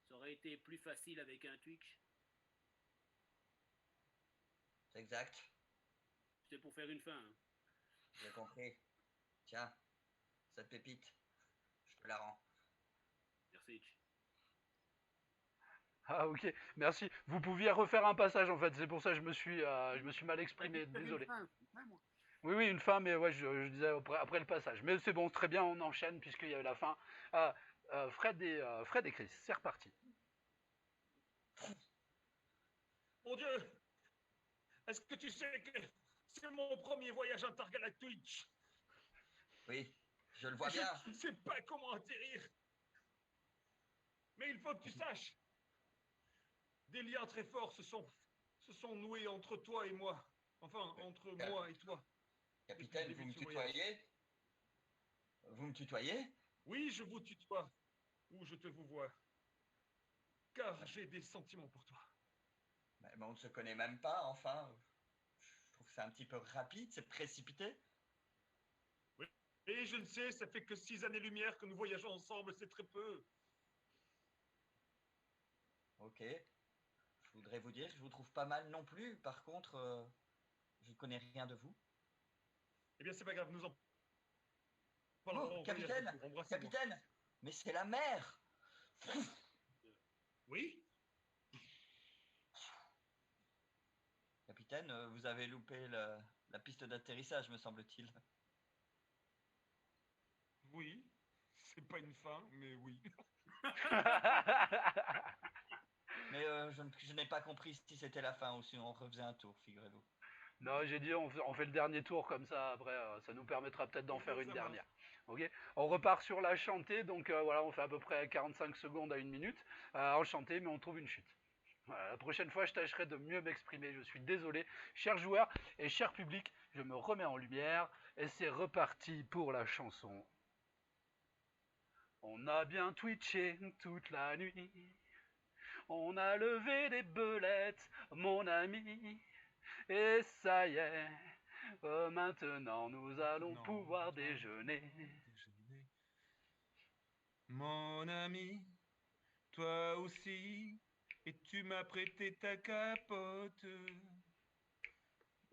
ça aurait été plus facile avec un Twitch. C'est exact. C'était pour faire une fin. Hein. J'ai compris. Tiens, cette pépite, je te la rends. Merci. Ah ok, merci. Vous pouviez refaire un passage en fait, c'est pour ça que je me suis mal exprimé, désolé. Oui, oui, une fin, mais ouais, je disais après le passage. Mais c'est bon, très bien, on enchaîne puisqu'il y a eu la fin. Fred et Chris, c'est reparti. Mon Dieu, est-ce que tu sais que c'est mon premier voyage intergalactique? Oui, je le vois bien. Je ne sais pas comment atterrir. Mais il faut que tu saches, des liens très forts se sont noués entre toi et moi. Enfin, entre moi et toi. Capitaine, vous me tutoyez? Vous me tutoyez? Oui, je vous tutoie. Ou je te vous vois. Car j'ai des sentiments pour toi. Mais on ne se connaît même pas, enfin. Je trouve c'est un petit peu rapide, c'est précipité. Et je ne sais, ça fait que 6 années-lumière que nous voyageons ensemble, c'est très peu. Ok. Je voudrais vous dire que je vous trouve pas mal non plus. Par contre, je ne connais rien de vous. Eh bien, c'est pas grave, nous en Oh, parlerons au voyage capitaine! retour. Embrassez-moi. Capitaine! Mais c'est la mer! Oui? Capitaine, vous avez loupé la piste d'atterrissage, me semble-t-il. Oui, c'est pas une fin, mais oui. Mais je n'ai pas compris si c'était la fin ou si on refaisait un tour, figurez-vous. Non, j'ai dit on fait le dernier tour comme ça, après ça nous permettra peut-être d'en faire une Ça marche. dernière. Ok. On repart sur la chantée, donc voilà, on fait à peu près 45 secondes à 1 minute en chantée, mais on trouve une chute. Voilà, la prochaine fois, je tâcherai de mieux m'exprimer. Je suis désolé, chers joueurs et cher public, je me remets en lumière et c'est reparti pour la chanson. On a bien twitché toute la nuit, on a levé des belettes, mon ami, et ça y est, maintenant nous allons pouvoir déjeuner. Mon ami, toi aussi, et tu m'as prêté ta capote.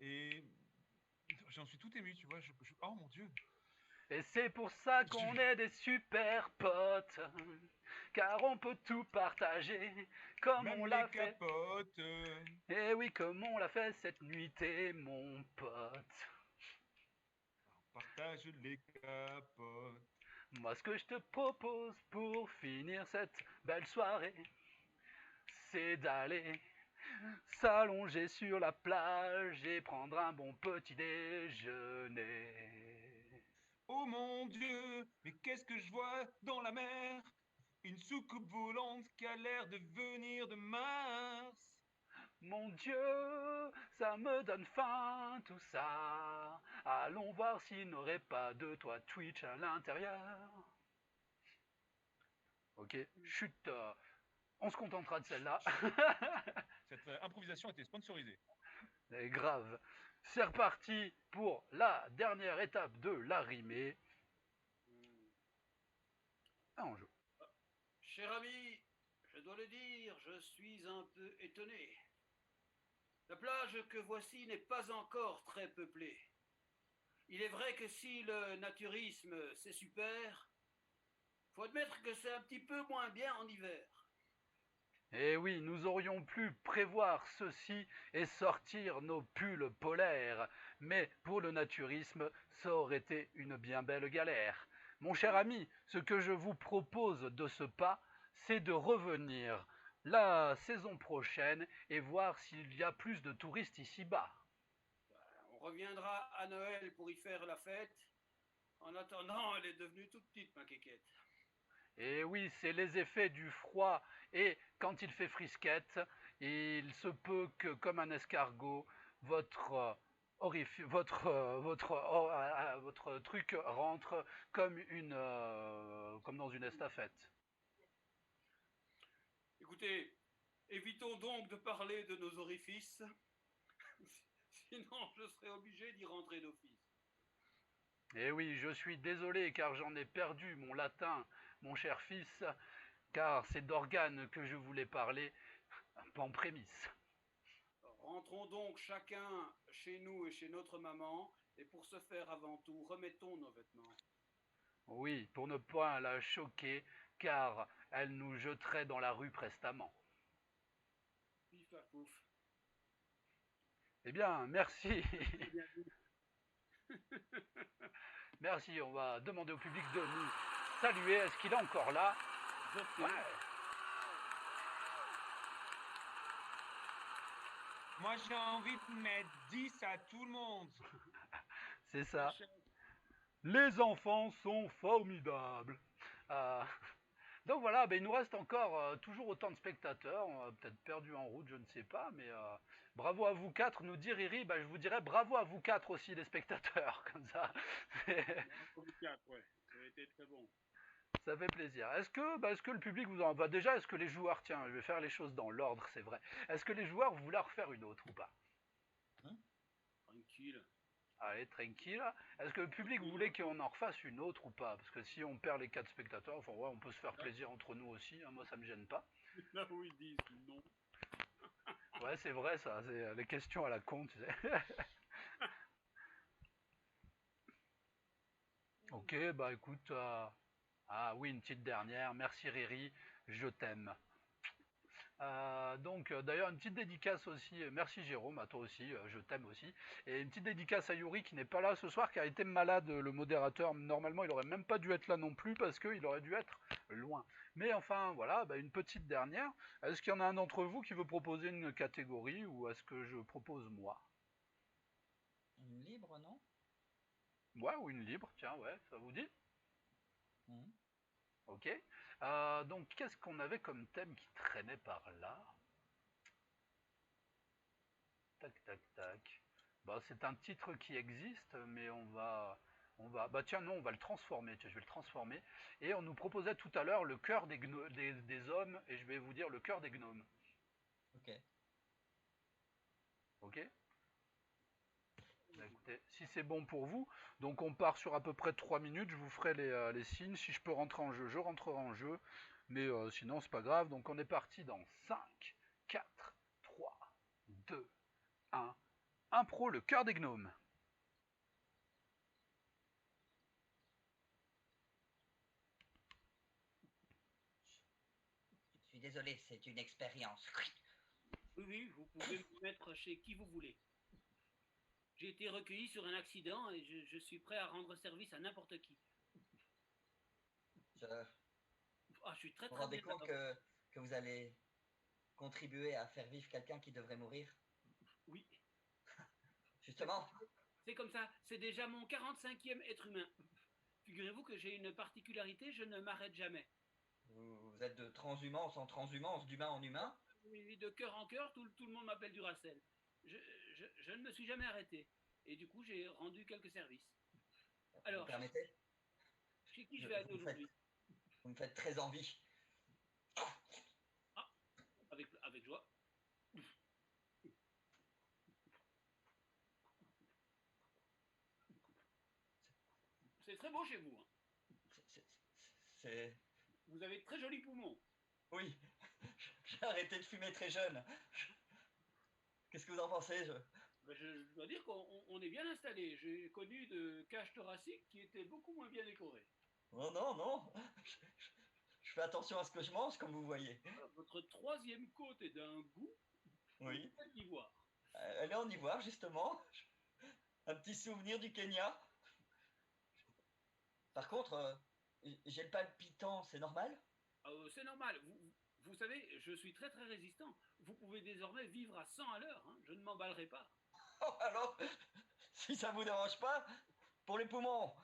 Et j'en suis tout ému, tu vois. Oh mon Dieu. Et c'est pour ça qu'on est des super potes, car on peut tout partager, comme Même on les l'a fait. capotes. Et oui, comme on l'a fait cette nuitée, mon pote. On partage les capotes. Moi, ce que je te propose pour finir cette belle soirée, c'est d'aller s'allonger sur la plage et prendre un bon petit déjeuner. Oh mon Dieu, mais qu'est-ce que je vois dans la mer? Une soucoupe volante qui a l'air de venir de Mars. Mon Dieu, ça me donne faim tout ça. Allons voir s'il n'aurait pas de toi Twitch à l'intérieur. Ok, chute. On se contentera de celle-là. Cette improvisation était sponsorisée. C'est grave. C'est reparti pour la dernière étape de l'arrimée. Ah, on joue. Cher ami, je dois le dire, je suis un peu étonné. La plage que voici n'est pas encore très peuplée. Il est vrai que si le naturisme c'est super, faut admettre que c'est un petit peu moins bien en hiver. Eh oui, nous aurions pu prévoir ceci et sortir nos pulls polaires, mais pour le naturisme, ça aurait été une bien belle galère. Mon cher ami, ce que je vous propose de ce pas, c'est de revenir la saison prochaine et voir s'il y a plus de touristes ici-bas. On reviendra à Noël pour y faire la fête. En attendant, elle est devenue toute petite, ma quéquette. Et oui, c'est les effets du froid, et quand il fait frisquette, il se peut que, comme un escargot, votre votre truc rentre comme dans une estafette. Écoutez, évitons donc de parler de nos orifices, sinon je serai obligé d'y rentrer d'office. Et oui, je suis désolé car j'en ai perdu mon latin, mon cher fils, car c'est d'organes que je voulais parler en prémisse. Rentrons donc chacun chez nous et chez notre maman, et pour ce faire avant tout, remettons nos vêtements. Oui, pour ne point la choquer, car elle nous jetterait dans la rue prestamment. Pif paf pouf. Eh bien, merci. Merci, on va demander au public de nous saluer. Est-ce qu'il est encore là? Ouais. Moi, j'ai envie de mettre 10 à tout le monde. C'est ça. Les enfants sont formidables. Donc voilà, ben il nous reste encore toujours autant de spectateurs. On a peut-être perdu en route, je ne sais pas, mais bravo à vous quatre. Nous dit Riri, ben, je vous dirais bravo à vous quatre aussi, les spectateurs, comme ça. Vous quatre, ouais. Ça a été très bon. Ça fait plaisir. Est-ce que le public vous en va déjà? Est-ce que les joueurs, tiens, je vais faire les choses dans l'ordre, c'est vrai. Est-ce que les joueurs voulaient refaire une autre ou pas? Une tranquille. Allez, tranquille. Est-ce que le public voulait qu'on en refasse une autre ou pas? Parce que si on perd les 4 spectateurs, enfin ouais, on peut se faire plaisir entre nous aussi, hein, moi ça me gêne pas. Là où ils disent non. Ouais, c'est vrai ça, c'est les questions à la con, tu sais. Ok, bah écoute, ah oui, une petite dernière. Merci Riri, je t'aime. Donc, d'ailleurs, une petite dédicace aussi. Merci Jérôme, à toi aussi, je t'aime aussi. Et une petite dédicace à Yuri qui n'est pas là ce soir, qui a été malade, le modérateur. Normalement, il aurait même pas dû être là non plus parce qu'il aurait dû être loin. Mais enfin, voilà, bah, une petite dernière. Est-ce qu'il y en a un d'entre vous qui veut proposer une catégorie ou est-ce que je propose moi? Une libre, non? Ouais, ou une libre, tiens, ouais, ça vous dit? Mhm. Ok. Donc, qu'est-ce qu'on avait comme thème qui traînait par là? Tac, tac, tac. Bah, c'est un titre qui existe, mais bah tiens, non, on va le transformer. Tiens, je vais le transformer. Et on nous proposait tout à l'heure le cœur des hommes, et je vais vous dire le cœur des gnomes. Ok. Ok? Bah, écoutez, si c'est bon pour vous, donc on part sur à peu près 3 minutes. Je vous ferai les signes. Si je peux rentrer en jeu, je rentrerai en jeu. Mais sinon, c'est pas grave. Donc on est parti dans 5, 4, 3, 2, 1. Impro, le cœur des gnomes. Je suis désolé, c'est une expérience. Oui, oui, vous pouvez me mettre chez qui vous voulez. J'ai été recueilli sur un accident et je suis prêt à rendre service à n'importe qui. Je Ah, je suis très vous très rendez bien compte d'abord. que vous allez contribuer à faire vivre quelqu'un qui devrait mourir? Oui, Justement, c'est comme ça. C'est déjà mon 45e être humain. Figurez-vous que j'ai une particularité, je ne m'arrête jamais. vous êtes de transhumance en transhumance, d'humain en humain. Oui, de cœur en cœur, tout le monde m'appelle Duracell. Je ne me suis jamais arrêté. Et du coup, j'ai rendu quelques services. Vous Alors, permettez? chez qui je vais aller aujourd'hui? Vous me faites très envie. Ah, avec joie. C'est très beau chez vous. Hein. C'est... Vous avez de très jolis poumons. Oui, j'ai arrêté de fumer très jeune. Qu'est-ce que vous en pensez? Ben, je dois dire qu'on est bien installé. J'ai connu de cages thoraciques qui étaient beaucoup moins bien décorées. Oh non, non. Je fais attention à ce que je mange, comme vous voyez. Votre troisième côte est d'un goût Oui. d'ivoire. Elle est en ivoire, justement. Un petit souvenir du Kenya. Par contre, j'ai le palpitant, c'est normal? C'est normal. Vous savez, je suis très très résistant. Vous pouvez désormais vivre à 100 à l'heure. Hein. Je ne m'emballerai pas. Oh, alors, si ça vous dérange pas, pour les poumons,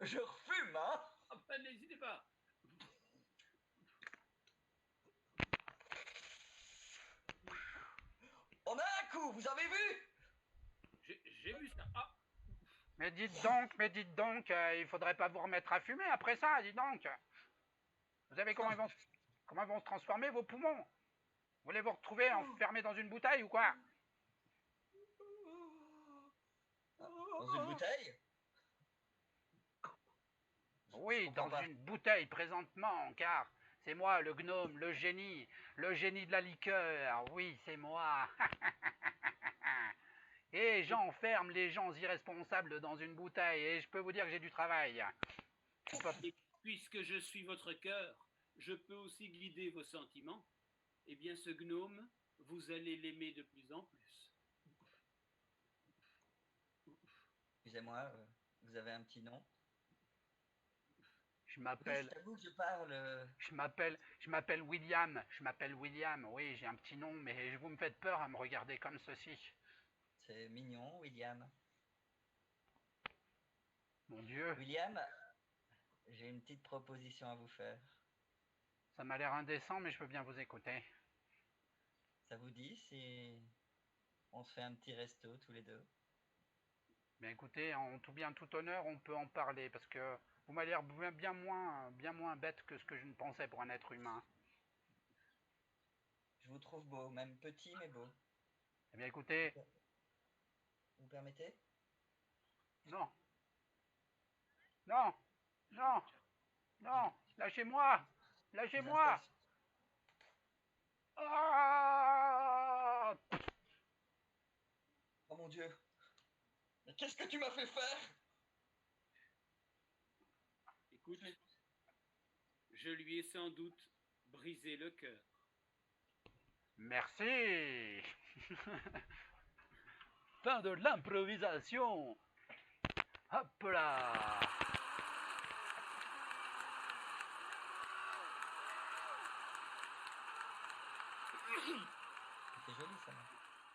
je refume, hein? Ah ben, n'hésitez pas. On a un coup, vous avez vu? J'ai vu ça. Ah, Mais dites donc, il faudrait pas vous remettre à fumer après ça, dites donc. Vous savez comment ils vont se transformer vos poumons? Vous voulez vous retrouver enfermé dans une bouteille ou quoi? Dans une bouteille? Je Oui, comprends dans pas. une bouteille présentement, car c'est moi le gnome, le génie de la liqueur. Oui, c'est moi. Et j'enferme les gens irresponsables dans une bouteille, et je peux vous dire que j'ai du travail. et puisque je suis votre cœur, je peux aussi guider vos sentiments. Eh bien, ce gnome, vous allez l'aimer de plus en plus. Excusez-moi, vous avez un petit nom? Je Oui, m'appelle, c'est à vous que je parle. je m'appelle William. Je m'appelle William. Oui, j'ai un petit nom, mais vous me faites peur à me regarder comme ceci. C'est mignon, William. Mon Dieu, William, j'ai une petite proposition à vous faire. ça m'a l'air indécent, mais je peux bien vous écouter. Ça vous dit si on se fait un petit resto tous les deux? Mais écoutez, en tout bien tout honneur, on peut en parler, parce que vous m'avez l'air bien moins bête que ce que je ne pensais pour un être humain. Je vous trouve beau, même petit mais beau. Eh bien écoutez, Vous permettez? Non. Non. Non. Non. Lâchez-moi. Lâchez-moi. L'installation. Ah. Oh mon Dieu. Mais qu'est-ce que tu m'as fait faire? Écoute, je lui ai sans doute brisé le cœur. Merci. Fin de l'improvisation. Hop là. C'est joli ça.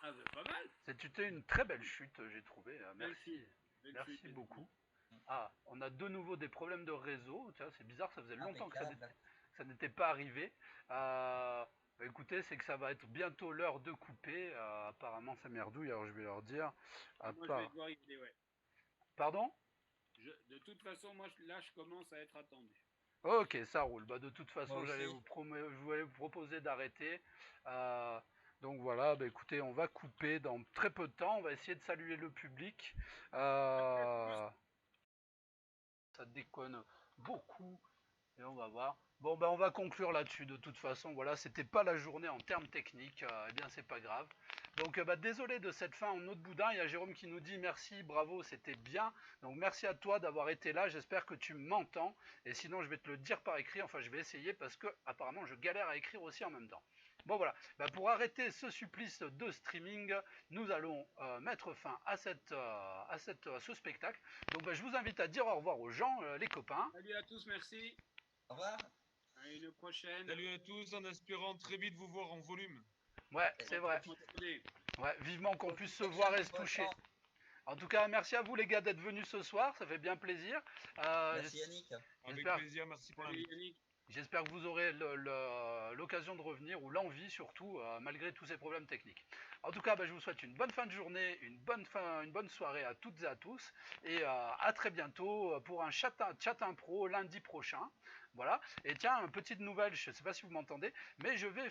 Ah, c'est pas mal. C'était une très belle chute, j'ai trouvé. Merci. Belle Merci chute. beaucoup. Ah, on a de nouveau des problèmes de réseau. Tiens, c'est bizarre, ça faisait longtemps que ça n'était pas arrivé. Bah, écoutez, c'est que ça va être bientôt l'heure de couper. Apparemment, ça merdouille, alors je vais leur dire. Moi, je vais devoir y aller, ouais. Pardon? De toute façon, moi, là, je commence à être attendu. Ok, ça roule. Bah, de toute façon, Moi je aussi. voulais vous proposer d'arrêter. Donc voilà, bah, écoutez, on va couper dans très peu de temps. On va essayer de saluer le public. Ça déconne beaucoup. Et on va voir. Bon, ben on va conclure là-dessus. De toute façon, voilà, c'était pas la journée en termes techniques. Eh bien, c'est pas grave. Donc, bah, désolé de cette fin en autre boudin. Il y a Jérôme qui nous dit merci, bravo, c'était bien. Donc, merci à toi d'avoir été là. J'espère que tu m'entends. Et sinon, je vais te le dire par écrit. Enfin, je vais essayer parce que apparemment, je galère à écrire aussi en même temps. Bon, voilà. Bah, pour arrêter ce supplice de streaming, nous allons mettre fin à ce spectacle. Donc, bah, je vous invite à dire au revoir aux gens, les copains. Salut à tous, merci. Au revoir. À une prochaine. Salut à tous, en espérant très vite vous voir en volume. Ouais, c'est vrai. Attendez. Ouais, vivement qu'on puisse se voir et se toucher. En tout cas, merci à vous les gars d'être venus ce soir, ça fait bien plaisir. Merci Yannick. Avec plaisir, merci pour Salut l'invitation. Yannick. J'espère que vous aurez l'occasion de revenir, ou l'envie surtout, malgré tous ces problèmes techniques. En tout cas, bah, je vous souhaite une bonne fin de journée, une bonne soirée à toutes et à tous, et à très bientôt pour un chat impro lundi prochain. Voilà. Et tiens, une petite nouvelle, je ne sais pas si vous m'entendez, mais je vais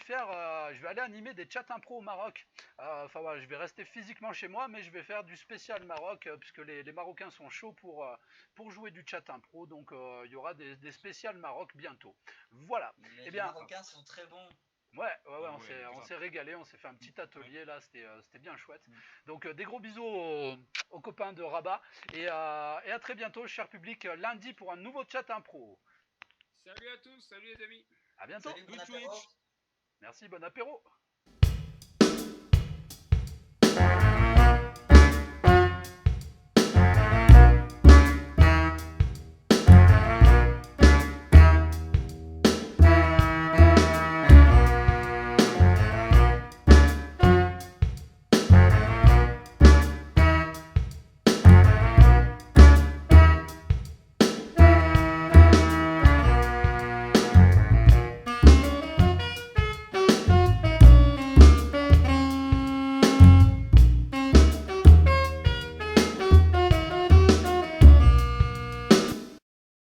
aller animer des chats impro au Maroc. Enfin voilà, je vais rester physiquement chez moi, mais je vais faire du spécial Maroc, puisque les Marocains sont chauds pour jouer du chat impro, donc il y aura des spéciales Maroc bientôt. Voilà. Les Marocains sont très bons. Ouais, ouais, on s'est régalé, on s'est fait un petit atelier là, c'était bien chouette. Mm. Donc des gros bisous aux copains de Rabat et à très bientôt, cher public, lundi pour un nouveau chat impro. Salut à tous, salut les amis. À bientôt. Salut, bon Good apéro. Twitch. Merci, bon apéro.